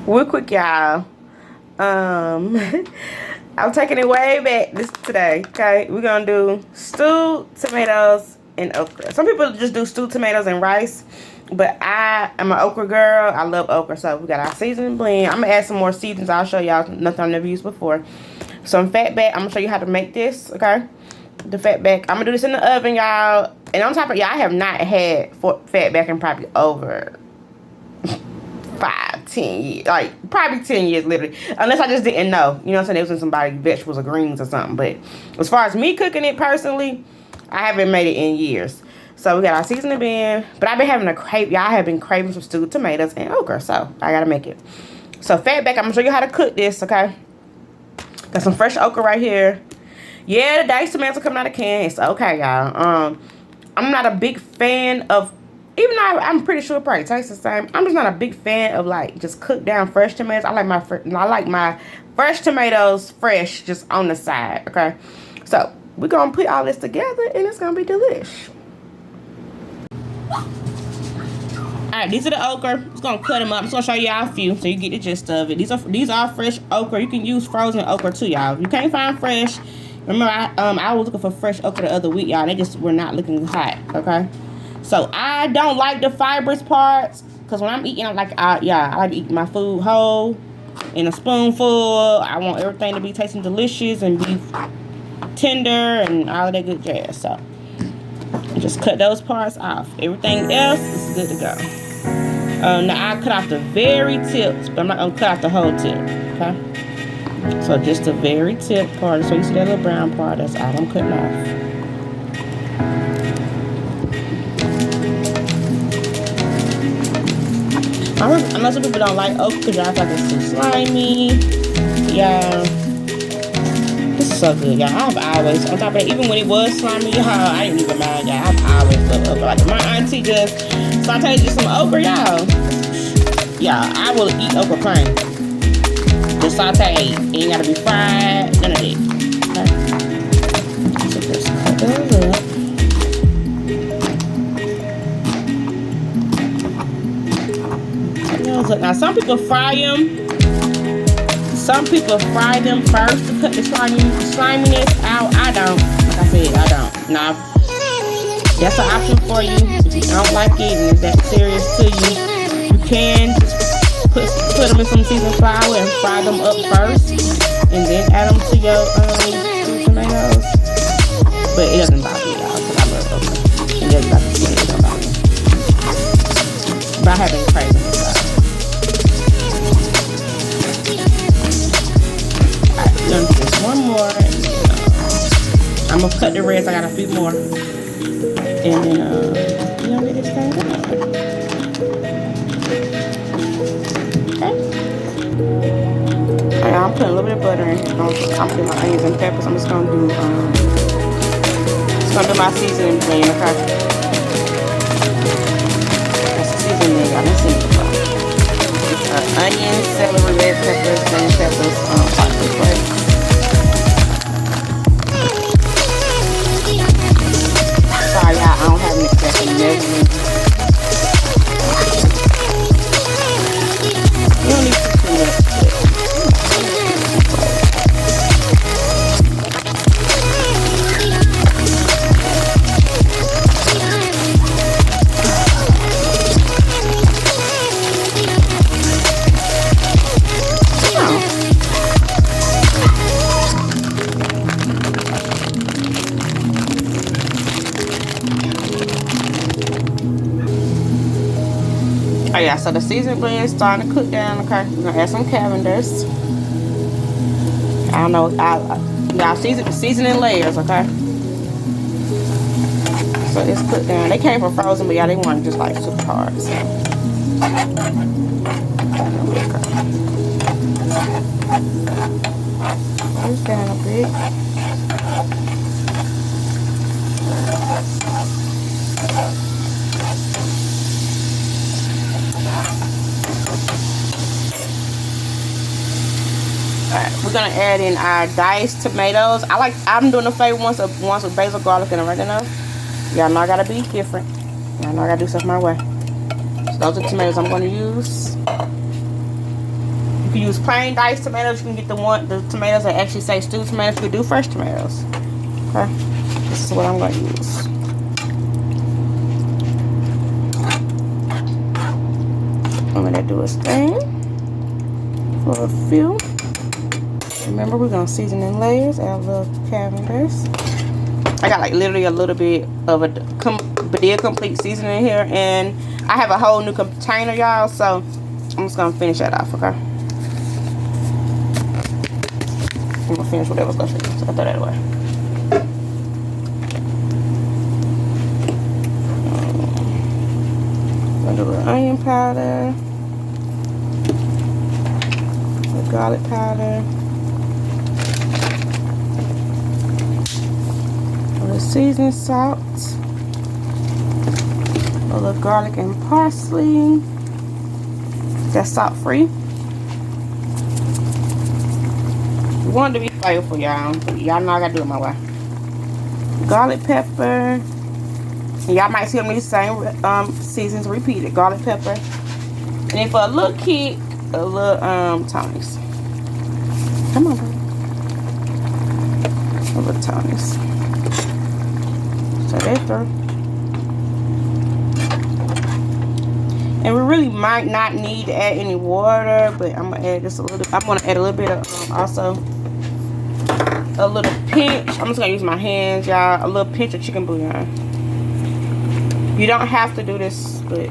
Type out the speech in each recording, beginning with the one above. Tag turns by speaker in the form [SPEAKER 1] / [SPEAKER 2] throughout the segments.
[SPEAKER 1] Real quick, y'all. I'm taking it way back today. Okay, we're gonna do stewed tomatoes and okra. Some people just do stewed tomatoes and rice, but I am an okra girl. I love okra, so we got our seasoning blend. I'm gonna add some more seasons. I'll show y'all nothing I've never used before. Some Fatback. I'm gonna show you how to make this. Okay, the Fatback. I'm gonna do this in the oven, y'all. And on top of y'all, I have not had Fatback in probably over 5-10 years, like probably 10 years literally, unless I just didn't know, you know what I'm saying, it was in somebody's vegetables or greens or something. But as far as me cooking it personally, I haven't made it in years. So we got our seasoning bin, but I've been having y'all have been craving some stewed tomatoes and okra, so I gotta make it. So Fatback, I'm gonna show you how to cook this. Okay, got some fresh okra right here. Yeah, the diced tomatoes are coming out of can. It's okay, y'all. I'm not a big fan of, even though I'm pretty sure it probably tastes the same, I'm just not a big fan of like just cooked down fresh tomatoes. I like my fresh tomatoes fresh, just on the side. Okay, so we're gonna put all this together and it's gonna be delish. Alright, these are the okra. I'm just gonna cut them up. I'm just gonna show y'all a few so you get the gist of it. These are fresh okra. You can use frozen okra too, y'all. If you can't find fresh, remember I was looking for fresh okra the other week, y'all. They just were not looking hot. Okay. So I don't like the fibrous parts, because when I'm eating, I like to eat my food whole, in a spoonful. I want everything to be tasting delicious and be tender and all of that good jazz. So just cut those parts off. Everything else is good to go. Now I cut off the very tips, but I'm not gonna cut off the whole tip. Okay. So just the very tip part. So you see that little brown part? That's all I'm cutting off. I know some people don't like okra because y'all feel like it's too slimy. Yeah. This is so good, y'all. I've always, on top of that, even when it was slimy, y'all, I didn't even mind, y'all. I've always loved okra. Like, my auntie just sauteed just some okra, y'all. Yeah, I will eat okra plain. Just sauteed. It ain't gotta be fried. None of that. Okay? So just cut those up. Now some people fry them. Some people fry them first to cut the sliminess out. I don't. Like I said, I don't. Now that's an option for you. If you don't like it and it's that serious to you, you can just put them in some seasoned flour and fry them up first, and then add them to your tomatoes. But it doesn't bother me, y'all, because I love okra. And that's like the skin, it don't bother me. But I have been craving it. Just one more. I'm gonna cut the rest. I got a few more, and then you know, get this thing done. Okay. Alright, I'm putting a little bit of butter in here. I'm putting my onions and peppers. I'm just gonna do my seasoning blend. Okay. That's the seasoning y'all. Let's see. Onions, celery, red peppers, green peppers, parsley flakes. Sorry, y'all, I don't have an exact measurement. You don't need to do that. Oh yeah, so the seasoning blend is starting to cook down. Okay, we're gonna add some Cavenders. I don't know, y'all seasoning layers. Okay, so it's cooked down. They came from frozen, but yeah, they weren't just like super hard. So it's down a bit. Alright, we're gonna add in our diced tomatoes. I'm doing the flavor ones with basil, garlic, and oregano. Y'all know I gotta be different. Y'all know I gotta do stuff my way. So those are the tomatoes I'm gonna use. can use plain diced tomatoes. You can get the tomatoes that actually say stewed tomatoes. You can do fresh tomatoes. Okay, this is what I'm going to use. I'm going to do its thing for a few. Remember, we're going to season in layers. Add a little Cavendish. I got like literally a little bit of a complete seasoning here, and I have a whole new container, y'all, so I'm just gonna finish that off. Okay, I'm gonna finish whatever's left in here, so I throw that away. I'm gonna do a little onion powder, a little garlic powder, seasoning salt, a little garlic and parsley. That's salt free. We want it to be flavorful, y'all. Y'all know I gotta do it my way. Garlic pepper. Y'all might see them these same seasons repeated. Garlic pepper. And then for a little kick, a little tonics. Come on, baby. A little tonics. So that's through. And we really might not need to add any water, but I'm gonna add just a little. I'm gonna add a little bit of also a little pinch. I'm just gonna use my hands, y'all. A little pinch of chicken bouillon. You don't have to do this, but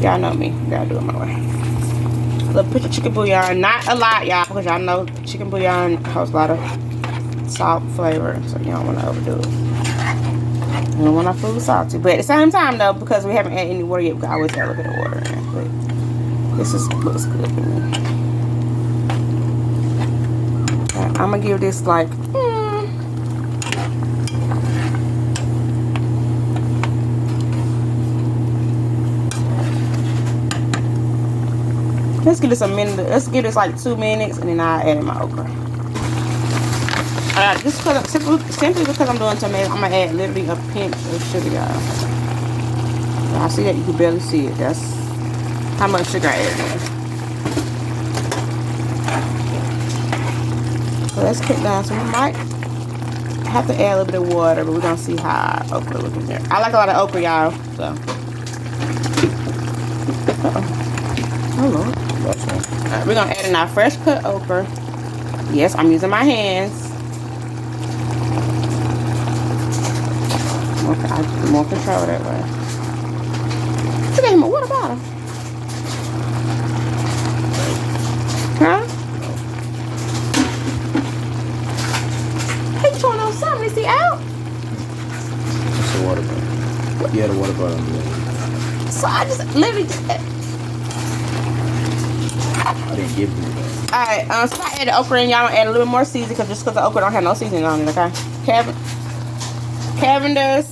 [SPEAKER 1] y'all know me. You gotta do it my way. A little pinch of chicken bouillon, not a lot, y'all, because y'all know chicken bouillon has a lot of salt flavor, so you don't want to overdo it. I don't want our food salty, but at the same time though, because we haven't added any water yet, we can always add a little bit of water in. But this looks good to me. Okay, I'm gonna give this like let's give this a minute. Let's give this like 2 minutes, and then I'll add in my okra. Just because simply because I'm doing tomato, I'm gonna add literally a pinch of sugar, y'all. I see that, you can barely see it. That's how much sugar I add in. So let's cook down. So we might have to add a little bit of water, but we're gonna see how our okra looks in there. I like a lot of okra, y'all. So. Oh Lord. Alright, we're gonna add in our fresh cut okra. Yes, I'm using my hands. More control that way. Look at him, what about him? Huh? He's trying on something. Is he out?
[SPEAKER 2] It's the water bottle. What? Yeah, the water bottle.
[SPEAKER 1] So I just literally
[SPEAKER 2] I didn't give you that.
[SPEAKER 1] Alright, so I add the okra and y'all add a little bit more seasoning just because the okra don't have no seasoning on it, okay? Cavendish.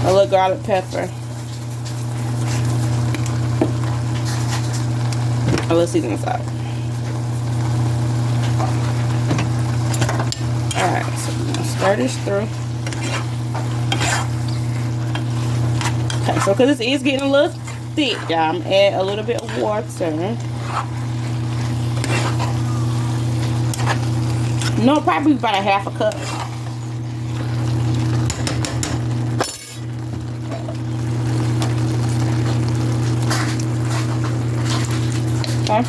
[SPEAKER 1] A little garlic pepper. A little seasoning salt. Alright, so we're gonna stir this through. Okay, so because this is getting a little thick, y'all, I'm gonna add a little bit of water. No, probably about a half a cup. Okay.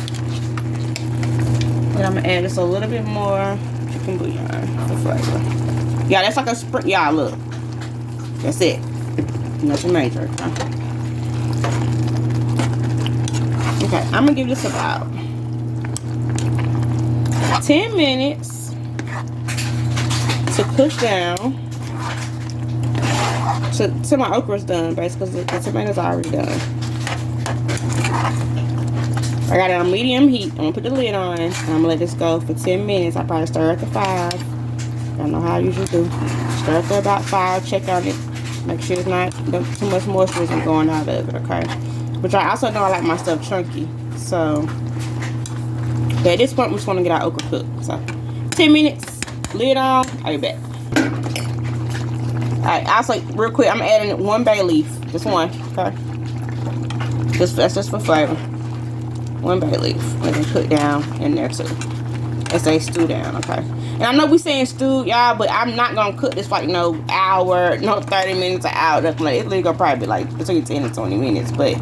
[SPEAKER 1] And I'm gonna add just a little bit more chicken bouillon for flavor. Yeah, that's like a spring. Yeah, look. That's it. Nothing major. Okay, I'm gonna give this about 10 minutes to cook down. So my okra's done, basically, because the tomatoes are already done. I got it on medium heat. I'm gonna put the lid on, and I'm gonna let this go for 10 minutes. I probably stir it to 5. Y'all know how I usually do. Stir it for about 5. Check on it. Make sure there's not too much moisture isn't going out of it, okay? But I also know I like my stuff chunky. So, but at this point, we just want to get our okra cooked. So, 10 minutes, lid on, I'll be back. Alright, also, real quick, I'm adding 1 bay leaf. Just one, okay? That's just for flavor. 1 bay leaf. And then put down in there too. And say stew down, okay? And I know we saying stew, y'all, but I'm not gonna cook this like no hour, no 30 minutes, an hour. Nothing like it. It's literally gonna probably be like between 10 and 20 minutes, but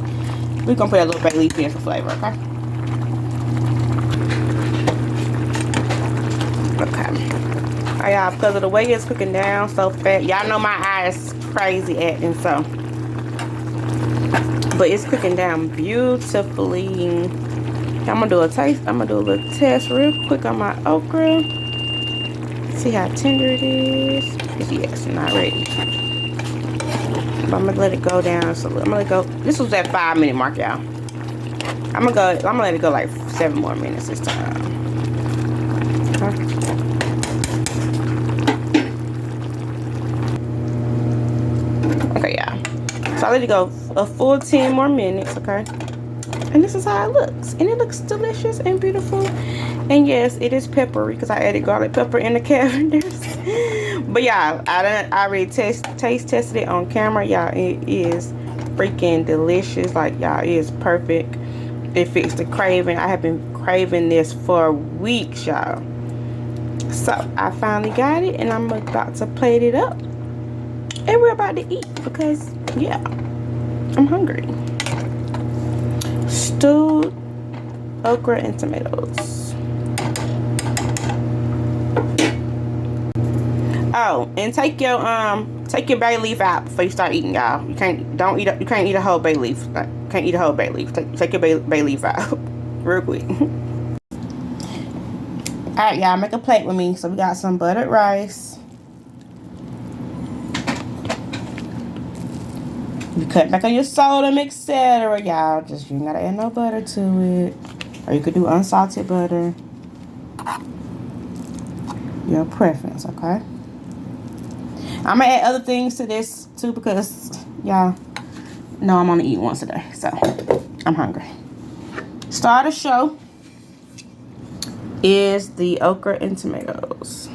[SPEAKER 1] we're gonna put a little bay leaf in for flavor, okay? Okay. Alright, y'all, because of the way it's cooking down so fast, y'all know my eyes crazy acting, so. But it's cooking down beautifully. I'm gonna do a taste. I'm gonna do a little test real quick on my okra. See how tender it is. Yes, not ready. But I'm gonna let it go down. So I'm gonna let it go. This was that 5-minute mark, y'all. I'm gonna let it go like 7 more minutes this time. Okay. Okay, y'all. So I let it go a full 10 more minutes, okay? And this is how it looks. And it looks delicious and beautiful. And yes, it is peppery because I added garlic pepper in the Cavenders. But y'all, I already taste tested it on camera. Y'all, it is freaking delicious. Like, y'all, it is perfect. It fixed the craving. I have been craving this for weeks, y'all. So I finally got it and I'm about to plate it up. And we're about to eat because, yeah, I'm hungry. Stewed okra and tomatoes. Oh, and take your bay leaf out before you start eating, y'all. You can't eat a whole bay leaf. Can't eat a whole bay leaf. Take your bay leaf out real quick. Alright, y'all, make a plate with me. So we got some buttered rice. You cut back on your sodium, etc. Y'all, just you ain't gotta add no butter to it. Or you could do unsalted butter. Your preference, okay? I'm gonna add other things to this too because y'all know I'm only eating once a day. So I'm hungry. Star of the show is the okra and tomatoes.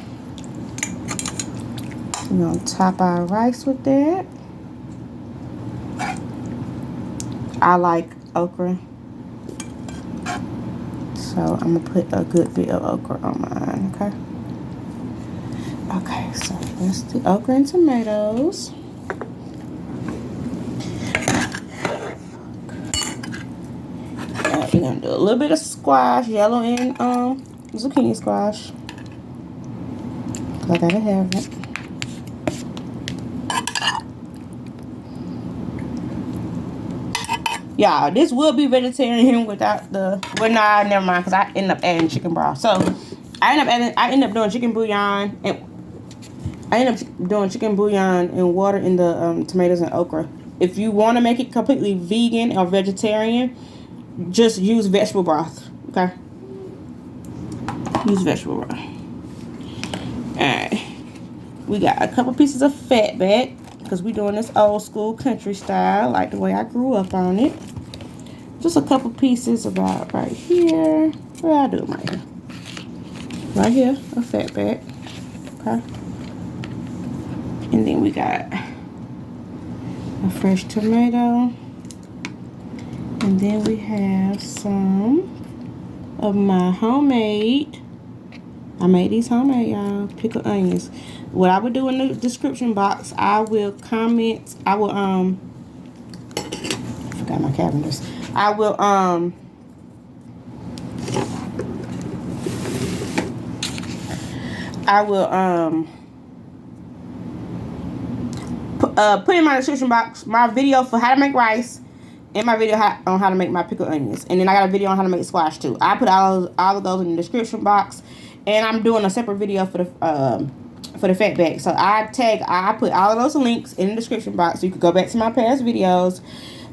[SPEAKER 1] We're gonna top our rice with that. I like okra, so I'm gonna put a good bit of okra on mine, okay? Okay, so that's the okra and tomatoes. Alright, we're gonna do a little bit of squash, yellow and zucchini squash. I gotta have it. Y'all, this will be vegetarian without the, well, nah, never mind, because I end up adding chicken broth. So I end up doing chicken bouillon, and I end up doing chicken bouillon and water in the tomatoes and okra. If you want to make it completely vegan or vegetarian, just use vegetable broth, okay? Use vegetable broth. Alright, we got a couple pieces of Fatback because we're doing this old school country style, like the way I grew up on it. Just a couple pieces about right here. Well, I do it right here. Right here, a Fatback. Okay. And then we got a fresh tomato. And then we have some of my homemade. I made these homemade, y'all, pickled onions. What I would do in the description box, I will comment. I forgot my Cavenders. I will put in my description box my video for how to make rice and my video on how to make my pickled onions. And then I got a video on how to make squash too. I put all of those in the description box. And I'm doing a separate video for the Fatback. So I put all of those links in the description box so you can go back to my past videos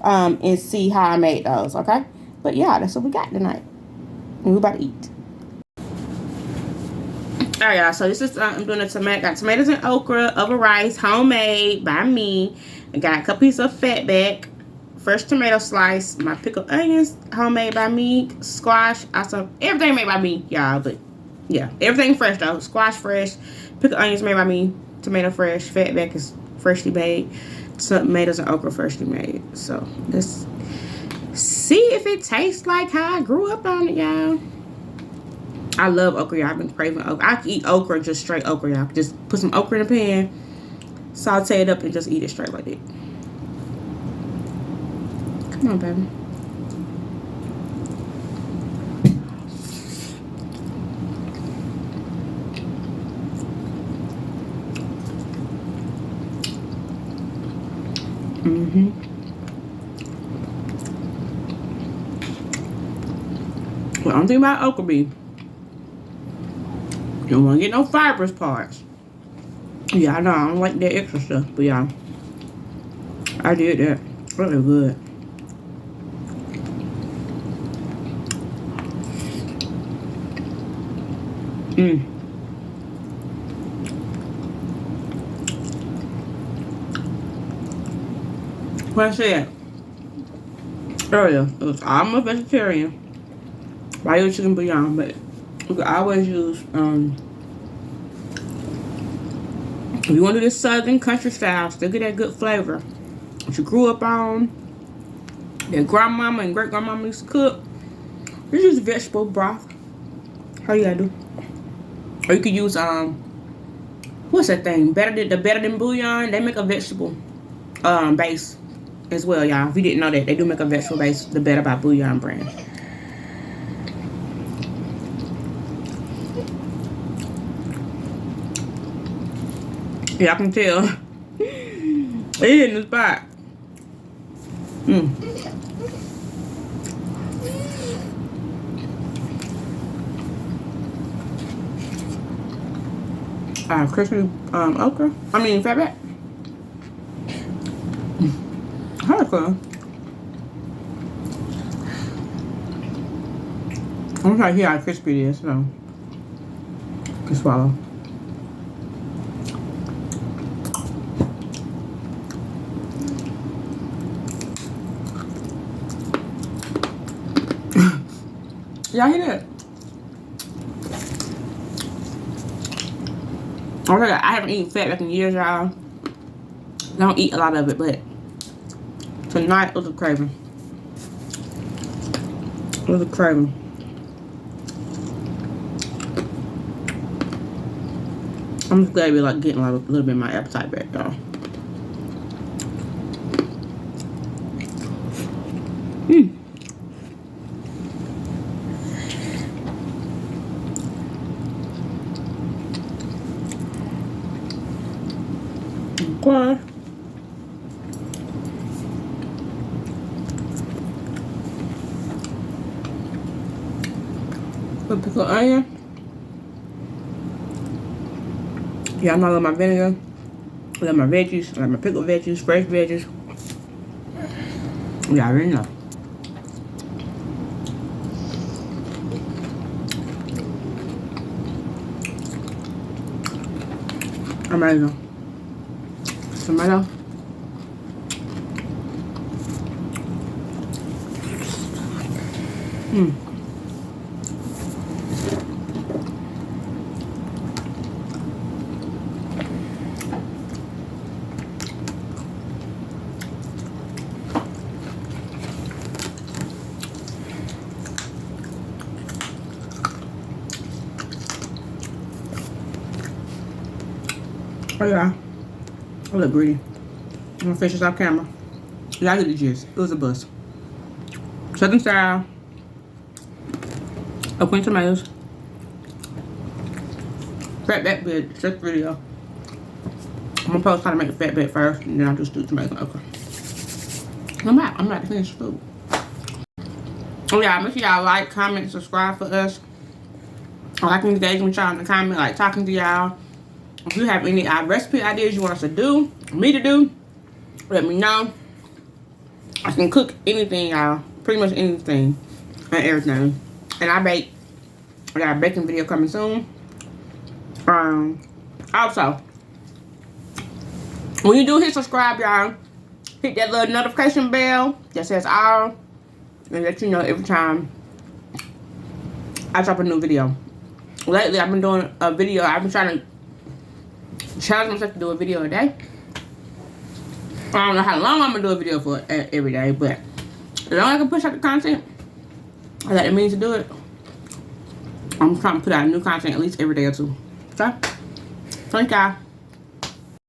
[SPEAKER 1] and see how I made those, okay? But yeah, that's what we got tonight. And we're about to eat. Alright, y'all, so this is I'm doing got tomatoes and okra over rice, homemade by me. I got a couple pieces of Fatback, fresh tomato slice, my pickled onions, homemade by me, squash, also everything made by me, y'all, but yeah, everything fresh though. Squash fresh, pickled onions made by me, tomato fresh, Fatback is freshly made, tomatoes and okra freshly made. So this See if it tastes like how I grew up on it, y'all. I love okra, y'all. I've been craving okra. I can eat okra, just straight okra, y'all. Just put some okra in a pan, saute it up, and just eat it straight like that. Come on, baby. Well, I'm thinking about okra beef. You don't want to get no fibrous parts. Yeah, I know. I don't like that extra stuff. But yeah, I did that. Really good. What I said earlier, it was almost vegetarian. I use chicken bouillon, but you can always use, if you want to do this southern country style, still get that good flavor that you grew up on, that grandmama and great grandmama used to cook. You use vegetable broth. How you gotta do? Or you could use, what's that thing? The Better Than Bouillon. They make a vegetable base as well, y'all. If you didn't know that, they do make a vegetable base, the Better by Bouillon brand. Yeah, I can tell. It's in the spot. Crispy okra. I mean, fatback. Cool. I'm trying to hear how crispy it is, so you can swallow. Y'all hear that? I haven't eaten fatback in years, y'all. I don't eat a lot of it, but tonight it was a craving. It was a craving. I'm just glad we're like getting like a little bit of my appetite back, y'all. Okay. Put pickled onion. Yeah, I love my vinegar. I love my veggies. I love my pickled veggies, fresh veggies. Yeah, I already know. Amazing. Tomato. Oh yeah, I look greedy. I'm gonna fish this off camera. Y'all get the gist. It was a bust. Southern style. Okra and tomatoes. Fatback bed. Just video. I'm gonna post how to make the fatback first, and then I'll just do tomatoes and okra. I'm about to finish the food. Oh yeah, make sure y'all like, comment, subscribe for us. I like engaging with y'all in the comment, like talking to y'all. If you have any recipe ideas you want us to do, let me know. I can cook anything, y'all. Pretty much anything and everything. And I bake. I got a baking video coming soon. Also, when you do hit subscribe, y'all, hit that little notification bell that says all, and let you know every time I drop a new video. Lately, I've been doing a video. I've been trying to challenge myself to do a video a day. I don't know how long I'm gonna do a video for every day, but As long as I can push out the content, I got the means to do it. I'm trying to put out new content at least every day or two. Okay? Thank y'all.